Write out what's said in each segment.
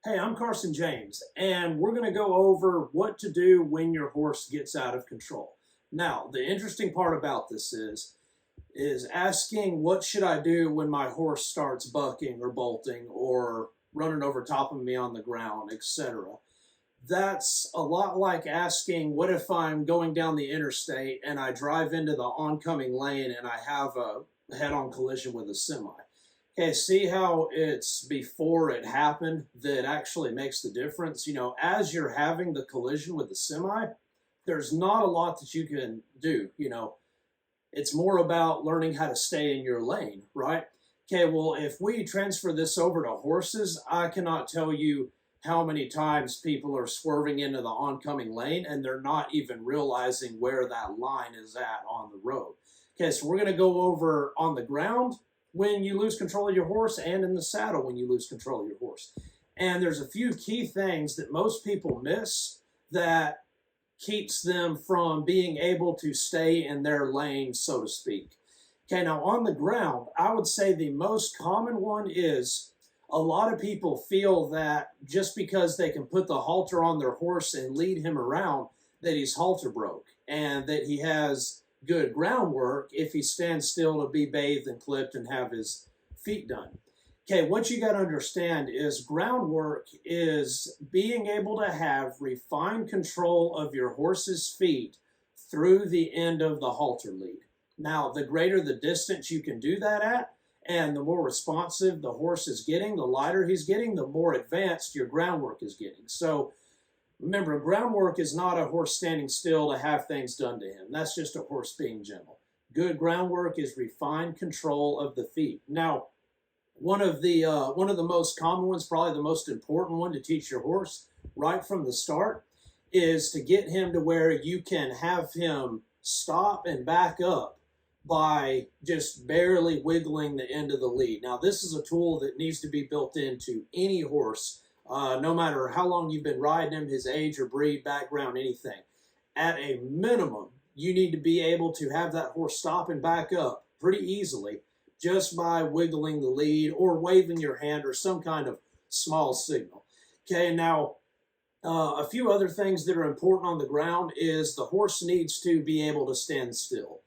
Hey, I'm Carson James, and we're going to go over what to do when your horse gets out of control. Now, the interesting part about this is asking what should I do when my horse starts bucking or bolting or running over top of me on the ground, etc. That's a lot like asking what if I'm going down the interstate and I drive into the oncoming lane and I have a head-on collision with a semi. Okay, see how it's before it happened that actually makes the difference? As you're having the collision with the semi, there's not a lot that you can do. It's more about learning how to stay in your lane, right? Okay, well, if we transfer this over to horses, I cannot tell you how many times people are swerving into the oncoming lane and they're not even realizing where that line is at on the road. Okay, so we're going to go over on the ground when you lose control of your horse and in the saddle when you lose control of your horse. And there's a few key things that most people miss that keeps them from being able to stay in their lane, so to speak. Okay, now on the ground, I would say the most common one is a lot of people feel that just because they can put the halter on their horse and lead him around, that he's halter broke and that he has good groundwork if he stands still to be bathed and clipped and have his feet done. Okay, what you got to understand is groundwork is being able to have refined control of your horse's feet through the end of the halter lead. Now, the greater the distance you can do that at, and the more responsive the horse is getting, the lighter he's getting, the more advanced your groundwork is getting. So remember, groundwork is not a horse standing still to have things done to him. That's just a horse being gentle. Good groundwork is refined control of the feet. Now, one of the most common ones, probably the most important one to teach your horse right from the start, is to get him to where you can have him stop and back up by just barely wiggling the end of the lead. Now, this is a tool that needs to be built into any horse, no matter how long you've been riding him, his age or breed, background, anything. At a minimum, you need to be able to have that horse stop and back up pretty easily just by wiggling the lead or waving your hand or some kind of small signal. Okay, now a few other things that are important on the ground is the horse needs to be able to stand still.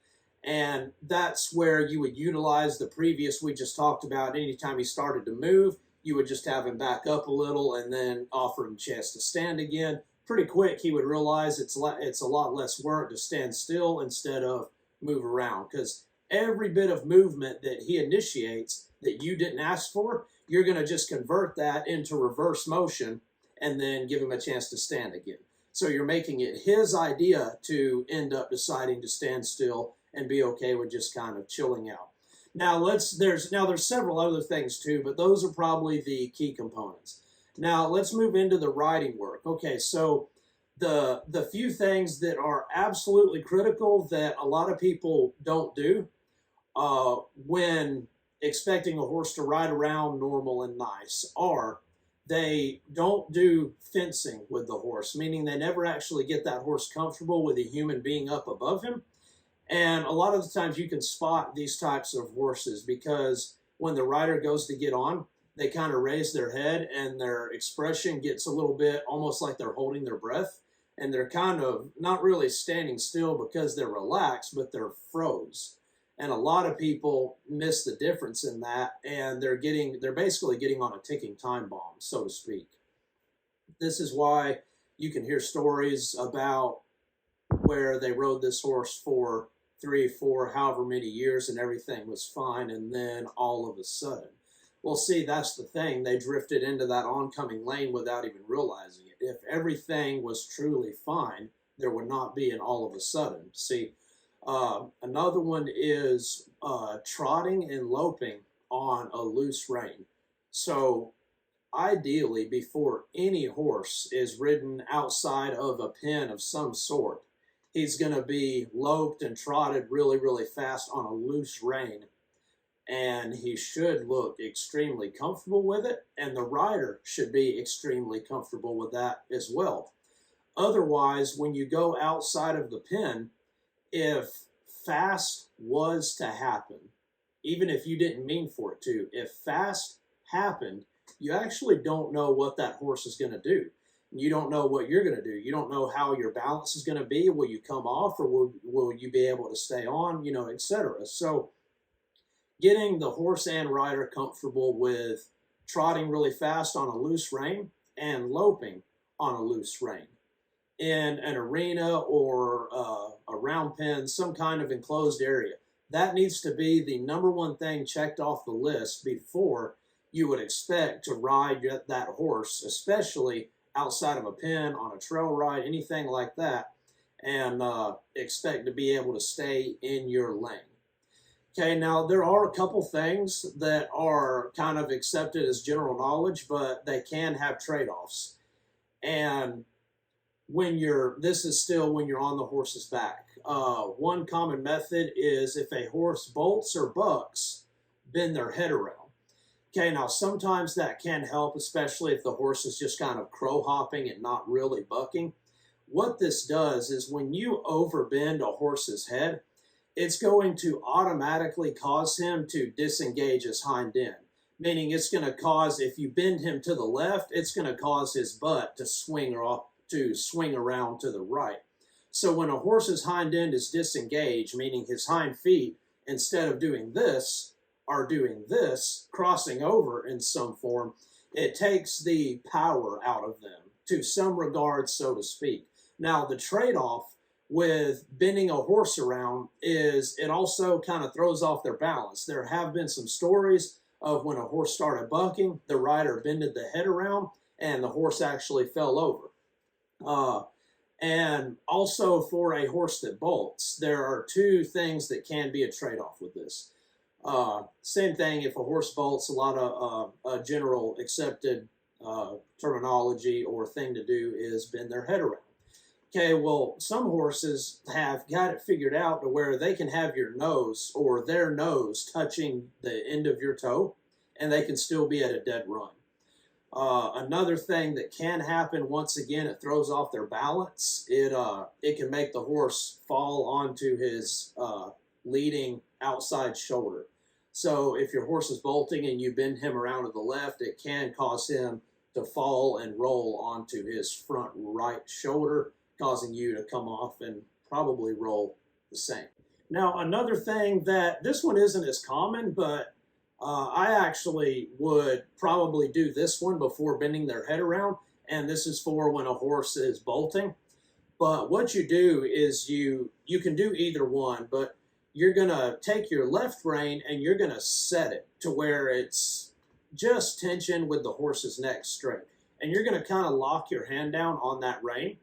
And that's where you would utilize the previous we just talked about. Anytime he started to move, you would just have him back up a little and then offer him a chance to stand again. Pretty quick, he would realize it's a lot less work to stand still instead of move around, because every bit of movement that he initiates that you didn't ask for, you're going to just convert that into reverse motion and then give him a chance to stand again. So you're making it his idea to end up deciding to stand still and be okay with just kind of chilling out. Now there's several other things too, but those are probably the key components. Now let's move into the riding work. Okay, so the few things that are absolutely critical that a lot of people don't do when expecting a horse to ride around normal and nice are they don't do fencing with the horse, meaning they never actually get that horse comfortable with a human being up above him. And a lot of the times you can spot these types of horses because when the rider goes to get on, they kind of raise their head and their expression gets a little bit almost like they're holding their breath. And they're kind of not really standing still because they're relaxed, but they're froze. And a lot of people miss the difference in that, and they're basically getting on a ticking time bomb, so to speak. This is why you can hear stories about where they rode this horse for 3, 4, however many years and everything was fine, and then all of a sudden. Well, see, that's the thing. They drifted into that oncoming lane without even realizing it. If everything was truly fine, there would not be an all of a sudden. See, another one is trotting and loping on a loose rein. So ideally, before any horse is ridden outside of a pen of some sort, he's going to be loped and trotted really, really fast on a loose rein. And he should look extremely comfortable with it, and the rider should be extremely comfortable with that as well. Otherwise, when you go outside of the pen, if fast was to happen, even if you didn't mean for it to, if fast happened, you actually don't know what that horse is going to do. You don't know what you're going to do. You don't know how your balance is going to be. Will you come off, or will you be able to stay on, etc. So getting the horse and rider comfortable with trotting really fast on a loose rein and loping on a loose rein in an arena or a round pen, some kind of enclosed area. That needs to be the number one thing checked off the list before you would expect to ride that horse, especially outside of a pen, on a trail ride, anything like that, and expect to be able to stay in your lane. Okay, now there are a couple things that are kind of accepted as general knowledge, but they can have trade-offs. And this is still when you're on the horse's back. One common method is if a horse bolts or bucks, bend their head around. Okay, now sometimes that can help, especially if the horse is just kind of crow hopping and not really bucking. What this does is when you overbend a horse's head, it's going to automatically cause him to disengage his hind end. Meaning it's going to cause, if you bend him to the left, it's going to cause his butt to swing around to the right. So when a horse's hind end is disengaged, meaning his hind feet, instead of doing this, are doing this, crossing over in some form, it takes the power out of them, to some regard, so to speak. Now, the trade-off with bending a horse around is it also kind of throws off their balance. There have been some stories of when a horse started bucking, the rider bended the head around, and the horse actually fell over. And also for a horse that bolts, there are two things that can be a trade-off with this. Same thing if a horse bolts, a lot of general accepted terminology or thing to do is bend their head around. Okay, well, some horses have got it figured out to where they can have your nose or their nose touching the end of your toe, and they can still be at a dead run. Another thing that can happen, once again, it throws off their balance. It can make the horse fall onto his leading outside shoulder. So if your horse is bolting and you bend him around to the left, it can cause him to fall and roll onto his front right shoulder, causing you to come off and probably roll the same. Now, another thing that, this one isn't as common, but I actually would probably do this one before bending their head around, and this is for when a horse is bolting. But what you do is you can do either one, but you're going to take your left rein and you're going to set it to where it's just tension with the horse's neck straight. And you're going to kind of lock your hand down on that rein.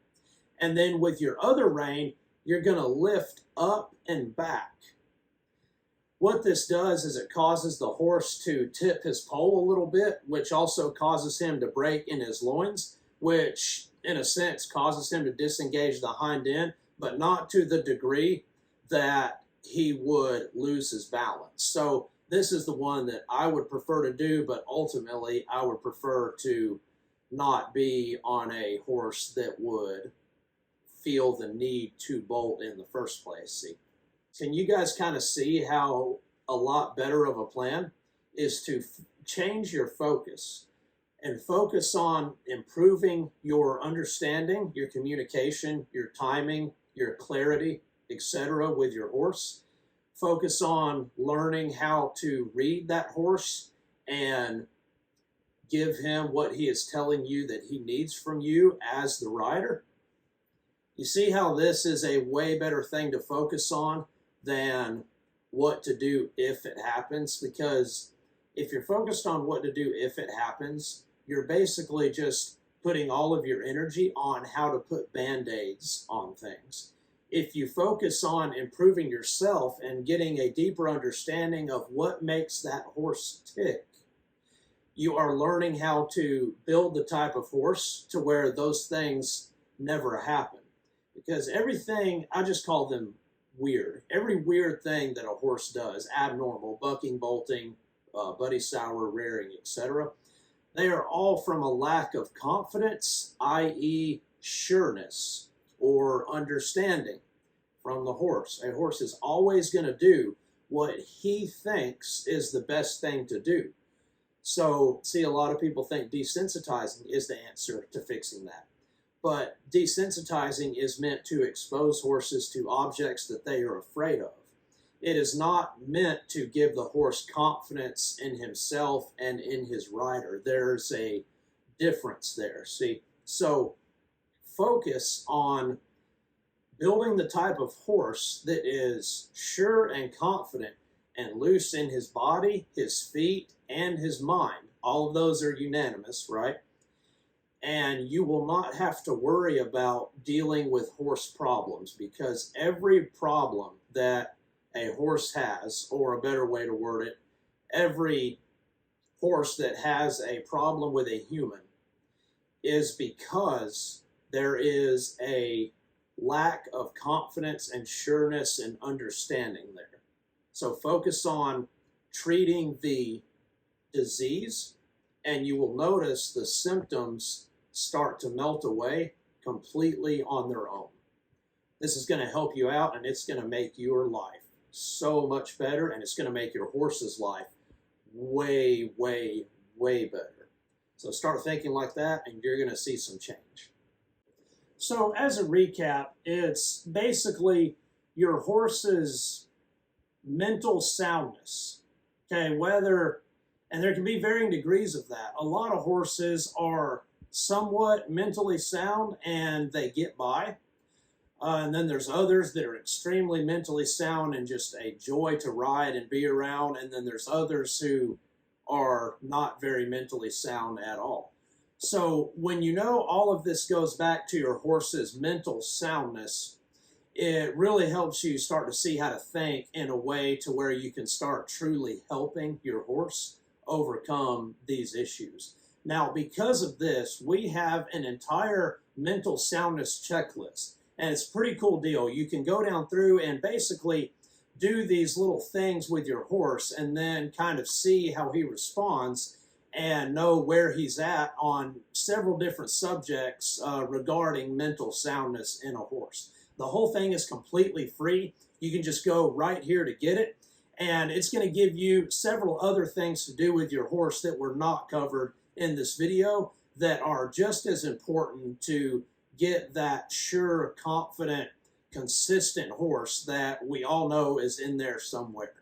And then with your other rein, you're going to lift up and back. What this does is it causes the horse to tip his poll a little bit, which also causes him to break in his loins, which in a sense causes him to disengage the hind end, but not to the degree that he would lose his balance. So this is the one that I would prefer to do, but ultimately I would prefer to not be on a horse that would feel the need to bolt in the first place. See, can you guys kind of see how a lot better of a plan is to change your focus and focus on improving your understanding, your communication, your timing, your clarity, etc. with your horse. Focus on learning how to read that horse and give him what he is telling you that he needs from you as the rider. You see how this is a way better thing to focus on than what to do if it happens, because if you're focused on what to do if it happens, you're basically just putting all of your energy on how to put band-aids on things. If you focus on improving yourself and getting a deeper understanding of what makes that horse tick, you are learning how to build the type of horse to where those things never happen. Because everything, I just call them weird. Every weird thing that a horse does, abnormal, bucking, bolting, buddy sour, rearing, etc., they are all from a lack of confidence, i.e. sureness or understanding from the horse. A horse is always going to do what he thinks is the best thing to do. So, see, a lot of people think desensitizing is the answer to fixing that. But desensitizing is meant to expose horses to objects that they are afraid of. It is not meant to give the horse confidence in himself and in his rider. There's a difference there, see? So focus on building the type of horse that is sure and confident and loose in his body, his feet, and his mind. All of those are unanimous, right? And you will not have to worry about dealing with horse problems, because every problem that a horse has, or a better way to word it, every horse that has a problem with a human is because there is a lack of confidence and sureness and understanding there. So focus on treating the disease, and you will notice the symptoms start to melt away completely on their own. This is going to help you out, and it's going to make your life so much better, and it's going to make your horse's life way, way, way better. So start thinking like that, and you're going to see some change. So as a recap, it's basically your horse's mental soundness. Okay, and there can be varying degrees of that. A lot of horses are somewhat mentally sound and they get by. And then there's others that are extremely mentally sound and just a joy to ride and be around. And then there's others who are not very mentally sound at all. So when you know all of this goes back to your horse's mental soundness, it really helps you start to see how to think in a way to where you can start truly helping your horse overcome these issues. Now, because of this, we have an entire mental soundness checklist, and it's a pretty cool deal. You can go down through and basically do these little things with your horse and then kind of see how he responds and know where he's at on several different subjects regarding mental soundness in a horse. The whole thing is completely free. You can just go right here to get it, and it's going to give you several other things to do with your horse that were not covered in this video that are just as important to get that sure, confident, consistent horse that we all know is in there somewhere.